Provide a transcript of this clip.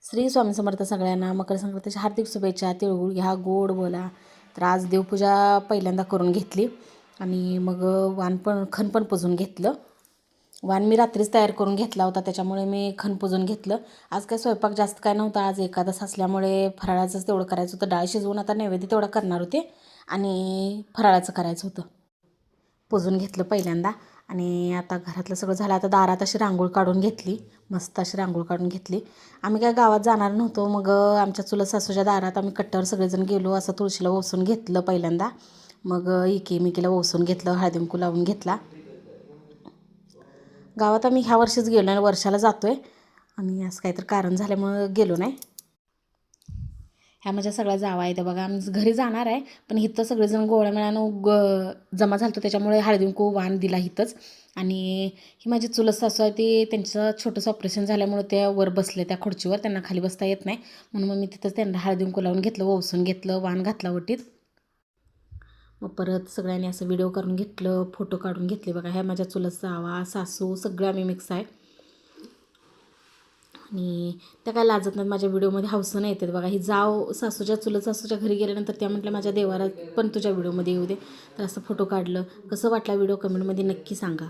श्री स्वामी समर्थ सगळ्यांना मकर संक्रांतीच्या हार्दिक शुभेच्छा. तिळगुळ घ्या, गोड बोला. तर आज देवपूजा पहिल्यांदा करून घेतली आणि मग खण पण पुजून घेतलं. वाण मी रात्रीच तयार करून घेतला होता, त्याच्यामुळे मी खण पुजून घेतलं. आज काय स्वयंपाक जास्त काय नव्हता, आज एकादश असल्यामुळे फराळाचंच तेवढं करायचं होतं. डाळ शिजवून आता नैवेद्य तेवढा करणार होते आणि फराळाचं करायचं होतं. पुजून घेतलं पहिल्यांदा आणि आता घरातलं सगळं झालं. आता दारात अशी रांगोळ काढून घेतली, मस्त अशी रांगोळ काढून घेतली. आम्ही काय गावात जाणार नव्हतो, मग आमच्या चुलत सासूच्या दारात आम्ही कट्ट्यावर सगळेजण गेलो. असं तुळशीला ओसून घेतलं पहिल्यांदा, मग इकीला ओसून घेतलं, हळदी कुंकू लावून घेतला. गावात आम्ही ह्या वर्षीच गेलो नाही, वर्षाला जातो आहे आणि असं काहीतरी कारण झाल्यामुळं गेलो नाही. ह्या माझ्या सगळ्या जावा आहेत बघा. आम्ही घरी जाणार आहे, पण इथं सगळेजण गोळ्या जमा झालं, त्याच्यामुळे हळदी कुंकू वाण दिला इथंच. आणि ही माझी चुलत सासू आहे, ती त्यांचं छोटंसं ऑपरेशन झाल्यामुळे त्या वर बसले त्या खुर्चीवर, त्यांना खाली बसता येत नाही, म्हणून मग मी तिथंच त्यांना हळदी कुंकू लावून घेतलं, ओसून घेतलं, वाण घातला वटीत. मग परत सगळ्यांनी असं व्हिडिओ करून घेतलं, फोटो काढून घेतले बघा. ह्या माझ्या चुलत जावा, सासू सगळं आम्ही मिक्स आहे आणि त्या काय लाजत नाहीत. माझ्या व्हिडिओमध्ये हौसनं येतात बघा. ही सासूच्या चुलत सासूच्या घरी गेल्यानंतर त्या म्हटलं माझ्या देवाला पण तुझ्या व्हिडिओमध्ये येऊ दे. तर असं फोटो काढलं. कसं वाटला व्हिडिओ कमेंटमध्ये नक्की सांगा.